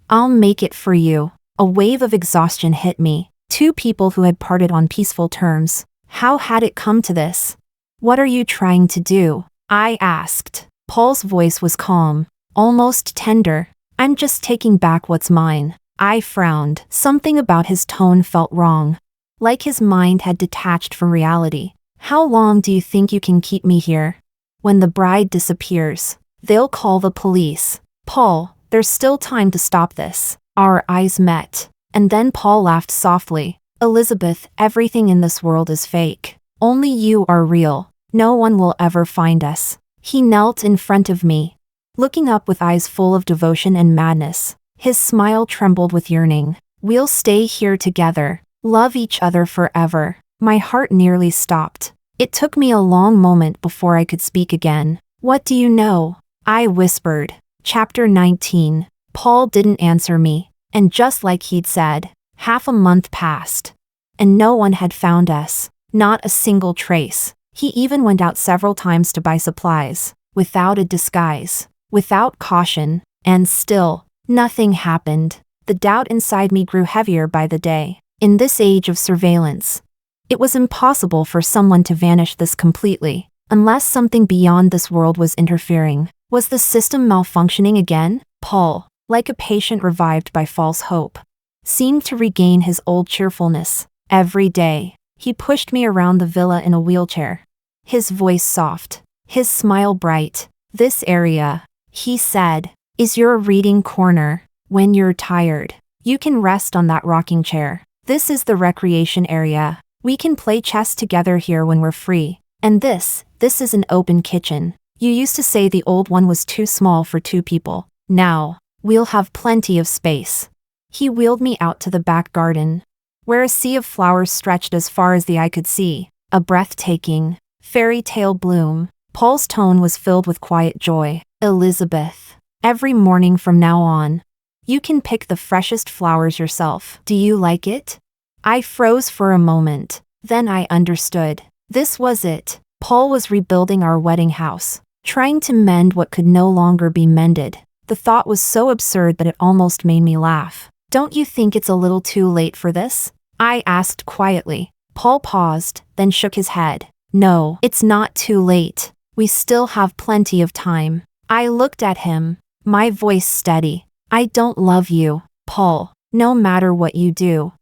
[SPEAKER 1] I'll make it for you." A wave of exhaustion hit me. Two people who had parted on peaceful terms. How had it come to this? What are you trying to do? I asked. Paul's voice was calm, almost tender. I'm just taking back what's mine. I frowned. Something about his tone felt wrong. Like his mind had detached from reality. How long do you think you can keep me here? When the bride disappears, they'll call the police. Paul, there's still time to stop this. Our eyes met. And then Paul laughed softly. Elizabeth, everything in this world is fake. Only you are real. No one will ever find us. He knelt in front of me, looking up with eyes full of devotion and madness. His smile trembled with yearning. We'll stay here together, love each other forever. My heart nearly stopped. It took me a long moment before I could speak again. What do you know? I whispered. Chapter 19. Paul didn't answer me, and just like he'd said, half a month passed, and no one had found us. Not a single trace. He even went out several times to buy supplies, without a disguise, without caution, and still, nothing happened. The doubt inside me grew heavier by the day. In this age of surveillance, it was impossible for someone to vanish this completely, unless something beyond this world was interfering. Was the system malfunctioning again? Paul, like a patient revived by false hope, seemed to regain his old cheerfulness. Every day, he pushed me around the villa in a wheelchair. His voice soft, his smile bright. This area, he said, is your reading corner. When you're tired, you can rest on that rocking chair. This is the recreation area. We can play chess together here when we're free. And this is an open kitchen. You used to say the old one was too small for two people. Now, we'll have plenty of space. He wheeled me out to the back garden, where a sea of flowers stretched as far as the eye could see, a breathtaking, fairy tale bloom. Paul's tone was filled with quiet joy. Elizabeth, every morning from now on, you can pick the freshest flowers yourself. Do you like it? I froze for a moment. Then I understood. This was it. Paul was rebuilding our wedding house, trying to mend what could no longer be mended. The thought was so absurd that it almost made me laugh. Don't you think it's a little too late for this? I asked quietly. Paul paused, then shook his head. No, it's not too late. We still have plenty of time. I looked at him, my voice steady. I don't love you, Paul. No matter what you do,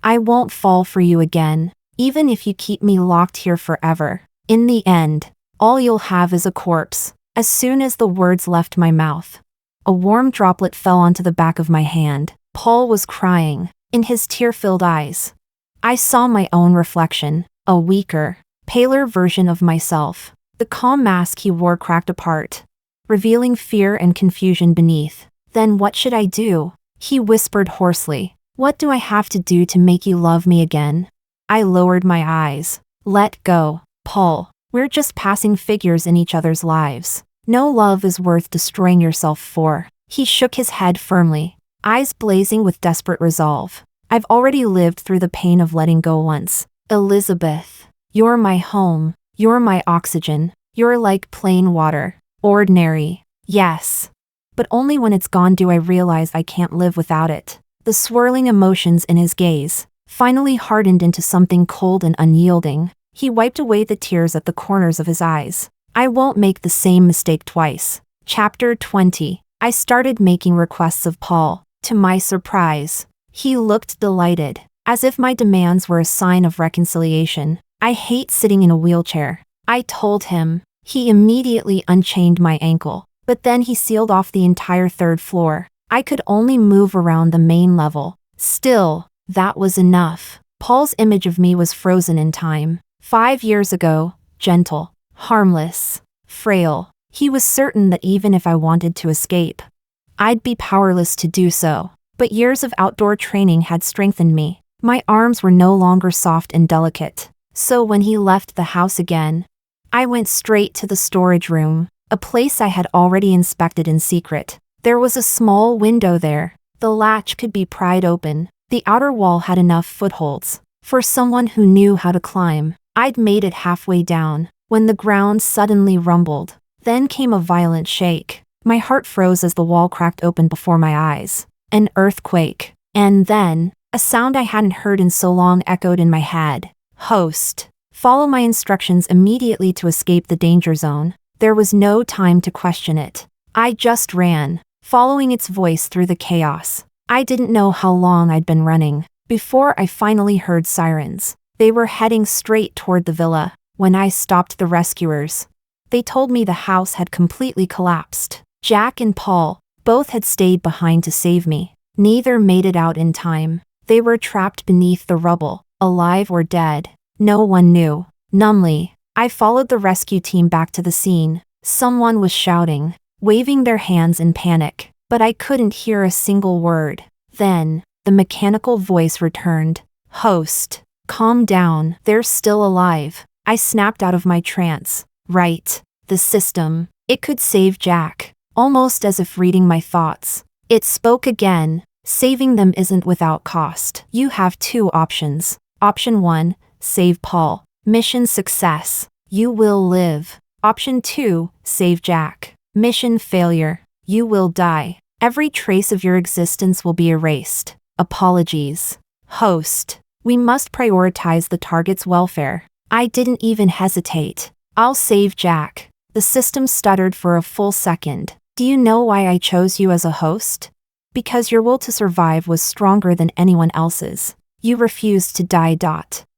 [SPEAKER 1] I won't fall for you again, even if you keep me locked here forever. In the end, all you'll have is a corpse. As soon as the words left my mouth, a warm droplet fell onto the back of my hand. Paul was crying, in his tear-filled eyes. I saw my own reflection, a weaker, paler version of myself. The calm mask he wore cracked apart, revealing fear and confusion beneath. Then what should I do? He whispered hoarsely. What do I have to do to make you love me again? I lowered my eyes. Let go, Paul. We're just passing figures in each other's lives. No love is worth destroying yourself for. He shook his head firmly, eyes blazing with desperate resolve. I've already lived through the pain of letting go once. Elizabeth, you're my home. You're my oxygen. You're like plain water. Ordinary. Yes. But only when it's gone do I realize I can't live without it. The swirling emotions in his gaze finally hardened into something cold and unyielding. He wiped away the tears at the corners of his eyes. I won't make the same mistake twice. Chapter 20. I started making requests of Paul. To my surprise, he looked delighted, as if my demands were a sign of reconciliation. I hate sitting in a wheelchair, I told him. He immediately unchained my ankle, but then he sealed off the entire third floor. I could only move around the main level. Still, that was enough. Paul's image of me was frozen in time. 5 years ago, gentle, harmless, frail. He was certain that even if I wanted to escape, I'd be powerless to do so. But years of outdoor training had strengthened me. My arms were no longer soft and delicate. So when he left the house again, I went straight to the storage room, a place I had already inspected in secret. There was a small window there. The latch could be pried open. The outer wall had enough footholds for someone who knew how to climb. I'd made it halfway down when the ground suddenly rumbled. Then came a violent shake. My heart froze as the wall cracked open before my eyes. An earthquake. And then, a sound I hadn't heard in so long echoed in my head. Host. Follow my instructions immediately to escape the danger zone. There was no time to question it. I just ran, following its voice through the chaos. I didn't know how long I'd been running before I finally heard sirens. They were heading straight toward the villa when I stopped the rescuers. They told me the house had completely collapsed. Jack and Paul both had stayed behind to save me. Neither made it out in time. They were trapped beneath the rubble, alive or dead. No one knew. Numbly, I followed the rescue team back to the scene. Someone was shouting, waving their hands in panic, but I couldn't hear a single word. Then, the mechanical voice returned. "Host, calm down, they're still alive." I snapped out of my trance. Right. The system. It could save Jack. Almost as if reading my thoughts. It spoke again. Saving them isn't without cost. You have two options. Option 1, save Paul. Mission success. You will live. Option 2, save Jack. Mission failure. You will die. Every trace of your existence will be erased. Apologies. Host. We must prioritize the target's welfare. I didn't even hesitate. I'll save Jack. The system stuttered for a full second. Do you know why I chose you as a host? Because your will to survive was stronger than anyone else's. You refused to die.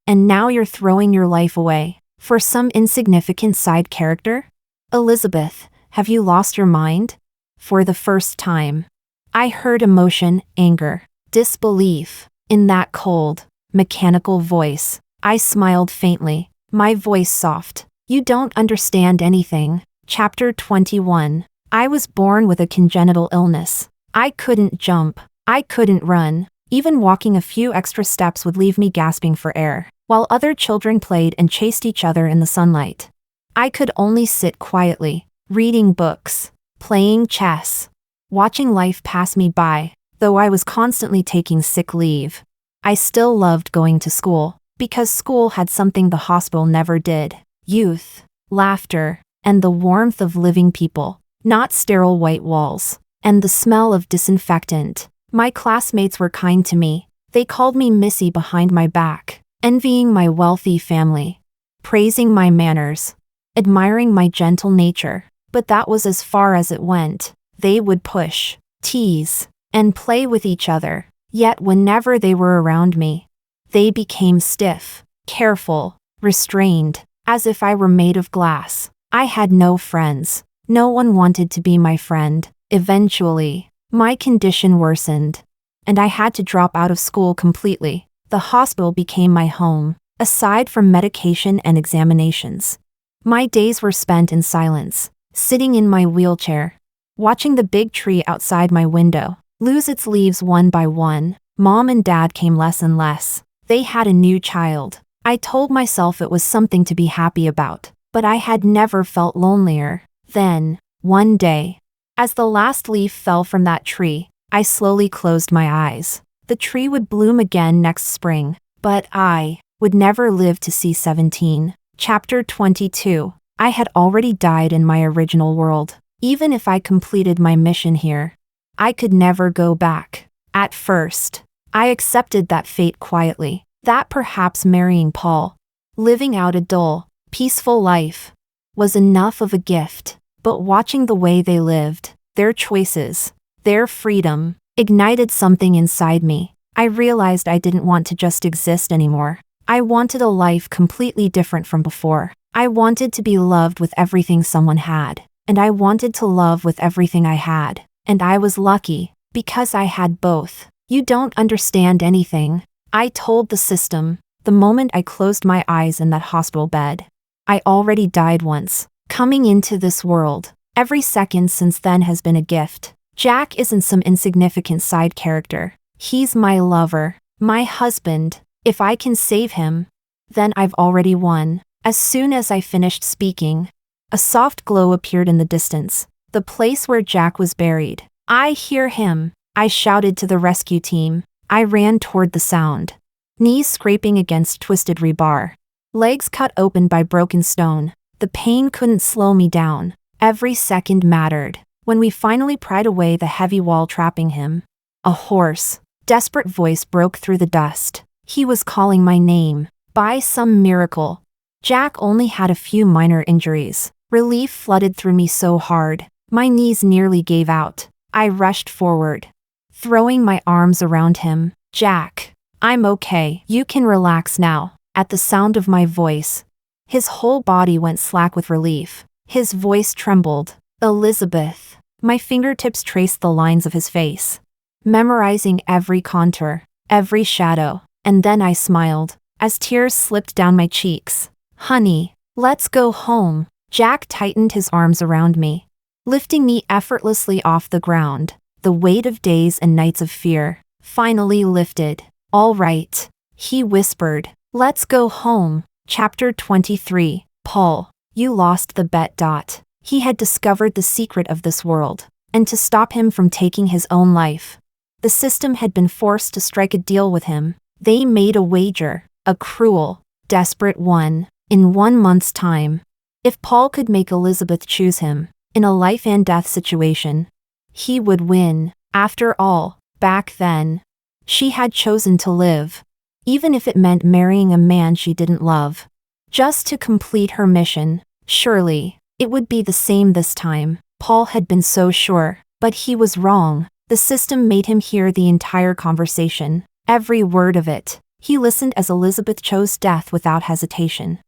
[SPEAKER 1] And now you're throwing your life away for some insignificant side character? Elizabeth, have you lost your mind? For the first time, I heard emotion, anger, disbelief in that cold, mechanical voice. I smiled faintly, my voice soft. You don't understand anything. Chapter 21. I was born with a congenital illness. I couldn't jump. I couldn't run. Even walking a few extra steps would leave me gasping for air, while other children played and chased each other in the sunlight. I could only sit quietly, reading books, playing chess, watching life pass me by. Though I was constantly taking sick leave, I still loved going to school, because school had something the hospital never did. Youth, laughter, and the warmth of living people, not sterile white walls, and the smell of disinfectant. My classmates were kind to me. They called me Missy behind my back, envying my wealthy family, praising my manners, admiring my gentle nature. But that was as far as it went. They would push, tease, and play with each other. Yet whenever they were around me, they became stiff, careful, restrained, as if I were made of glass. I had no friends. No one wanted to be my friend. Eventually, my condition worsened, and I had to drop out of school completely. The hospital became my home, aside from medication and examinations. My days were spent in silence, sitting in my wheelchair, watching the big tree outside my window lose its leaves one by one. Mom and Dad came less and less. They had a new child. I told myself it was something to be happy about, but I had never felt lonelier. Then, one day, as the last leaf fell from that tree, I slowly closed my eyes. The tree would bloom again next spring, but I would never live to see 17. Chapter 22. I had already died in my original world. Even if I completed my mission here, I could never go back. At first, I accepted that fate quietly, that perhaps marrying Paul, living out a dull, peaceful life, was enough of a gift. But watching the way they lived, their choices, their freedom, ignited something inside me. I realized I didn't want to just exist anymore. I wanted a life completely different from before. I wanted to be loved with everything someone had, and I wanted to love with everything I had. And I was lucky, because I had both. You don't understand anything, I told the system, the moment I closed my eyes in that hospital bed. I already died once. Coming into this world, every second since then has been a gift. Jack isn't some insignificant side character. He's my lover, my husband. If I can save him, then I've already won. As soon as I finished speaking, a soft glow appeared in the distance, the place where Jack was buried. I hear him, I shouted to the rescue team. I ran toward the sound, knees scraping against twisted rebar, legs cut open by broken stone. The pain couldn't slow me down. Every second mattered. When we finally pried away the heavy wall trapping him, a hoarse, desperate voice broke through the dust. He was calling my name. By some miracle, Jack only had a few minor injuries. Relief flooded through me so hard. My knees nearly gave out. I rushed forward, throwing my arms around him. Jack, I'm okay. You can relax now. At the sound of my voice, his whole body went slack with relief. His voice trembled. Elizabeth. My fingertips traced the lines of his face, memorizing every contour, every shadow, and then I smiled, as tears slipped down my cheeks. Honey, let's go home. Jack tightened his arms around me, lifting me effortlessly off the ground. The weight of days and nights of fear finally lifted. All right, he whispered. Let's go home. Chapter 23. Paul, you lost the bet. He had discovered the secret of this world, and to stop him from taking his own life, the system had been forced to strike a deal with him. They made a wager, a cruel, desperate one. In 1 month's time, if Paul could make Elizabeth choose him, in a life and death situation, he would win. After all, back then, she had chosen to live, even if it meant marrying a man she didn't love, just to complete her mission. Surely, it would be the same this time. Paul had been so sure, but he was wrong. The system made him hear the entire conversation, every word of it. He listened as Elizabeth chose death without hesitation.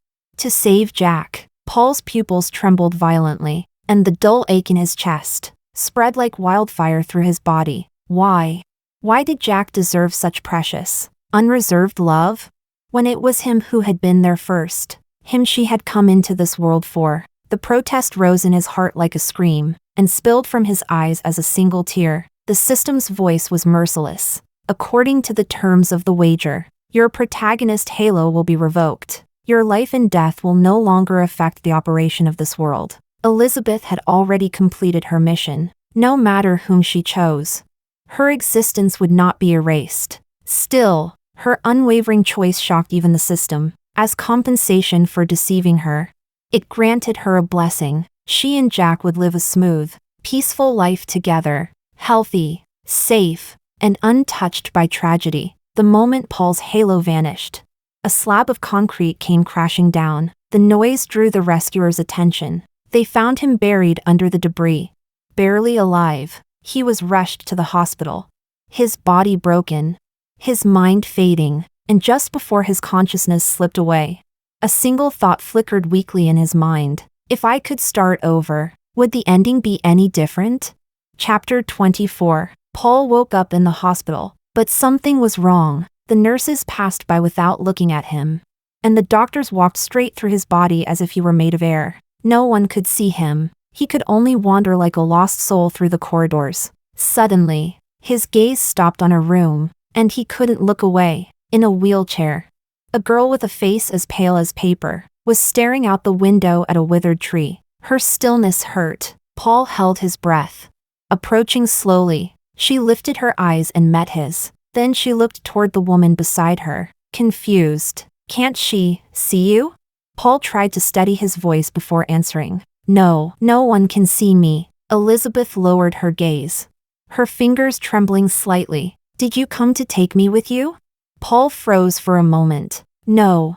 [SPEAKER 1] To save Jack. Paul's pupils trembled violently, and the dull ache in his chest spread like wildfire through his body. Why? Why did Jack deserve such precious, unreserved love? When it was him who had been there first, him she had come into this world for. The protest rose in his heart like a scream, and spilled from his eyes as a single tear. The system's voice was merciless. According to the terms of the wager, your protagonist halo will be revoked. Your life and death will no longer affect the operation of this world. Elizabeth had already completed her mission. No matter whom she chose, her existence would not be erased. Still, her unwavering choice shocked even the system. As compensation for deceiving her, it granted her a blessing. She and Jack would live a smooth, peaceful life together, healthy, safe, and untouched by tragedy. The moment Paul's halo vanished, a slab of concrete came crashing down. The noise drew the rescuers' attention. They found him buried under the debris. Barely alive, he was rushed to the hospital, his body broken, his mind fading, and just before his consciousness slipped away, a single thought flickered weakly in his mind. If I could start over, would the ending be any different? Chapter 24. Paul woke up in the hospital, but something was wrong. The nurses passed by without looking at him, and the doctors walked straight through his body as if he were made of air. No one could see him. He could only wander like a lost soul through the corridors. Suddenly, his gaze stopped on a room, and he couldn't look away. In a wheelchair, a girl with a face as pale as paper was staring out the window at a withered tree. Her stillness hurt. Paul held his breath. Approaching slowly, she lifted her eyes and met his. Then she looked toward the woman beside her, confused. Can't she see you? Paul tried to steady his voice before answering. No, no one can see me. Elizabeth lowered her gaze, her fingers trembling slightly. Did you come to take me with you? Paul froze for a moment. No.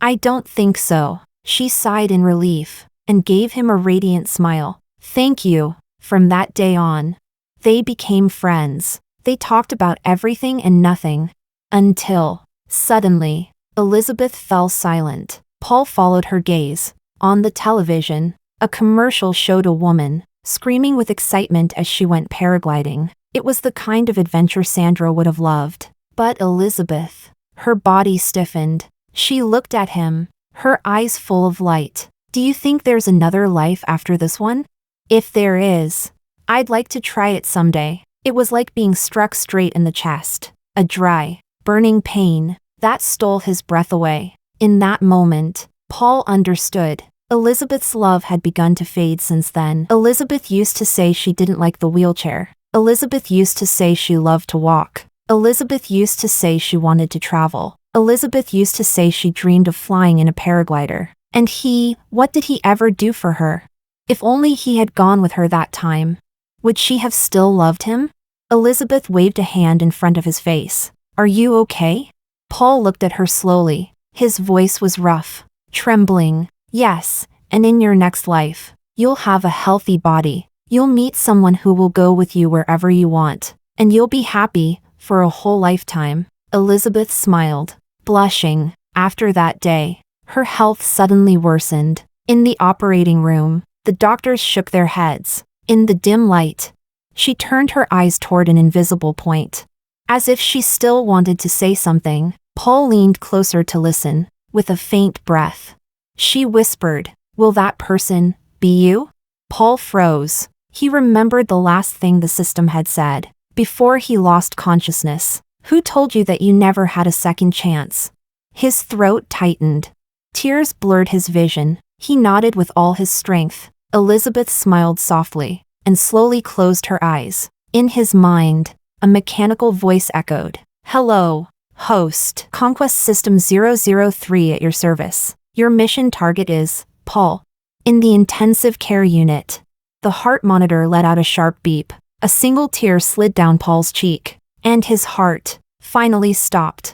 [SPEAKER 1] I don't think so. She sighed in relief, and gave him a radiant smile. Thank you. From that day on, they became friends. They talked about everything and nothing, until, suddenly, Elizabeth fell silent. Paul followed her gaze. On the television, a commercial showed a woman, screaming with excitement as she went paragliding. It was the kind of adventure Sandra would have loved. But Elizabeth, her body stiffened. She looked at him, her eyes full of light. Do you think there's another life after this one? If there is, I'd like to try it someday. It was like being struck straight in the chest. A dry, burning pain that stole his breath away. In that moment, Paul understood. Elizabeth's love had begun to fade since then. Elizabeth used to say she didn't like the wheelchair. Elizabeth used to say she loved to walk. Elizabeth used to say she wanted to travel. Elizabeth used to say she dreamed of flying in a paraglider. And he, what did he ever do for her? If only he had gone with her that time. Would she have still loved him? Elizabeth waved a hand in front of his face. Are you okay? Paul looked at her slowly. His voice was rough. trembling. Yes, and in your next life, you'll have a healthy body. You'll meet someone who will go with you wherever you want, and you'll be happy for a whole lifetime. Elizabeth smiled, blushing. After that day, her health suddenly worsened. In the operating room, the doctors shook their heads. In the dim light, she turned her eyes toward an invisible point. As if she still wanted to say something, Paul leaned closer to listen, with a faint breath. She whispered, "Will that person be you?" Paul froze. He remembered the last thing the system had said, before he lost consciousness. "Who told you that you never had a second chance?" His throat tightened. Tears blurred his vision. He nodded with all his strength. Elizabeth smiled softly, and slowly closed her eyes. In his mind, a mechanical voice echoed, "Hello, host. Conquest System 003 at your service. Your mission target is Paul." In the intensive care unit, the heart monitor let out a sharp beep. A single tear slid down Paul's cheek, and his heart finally stopped.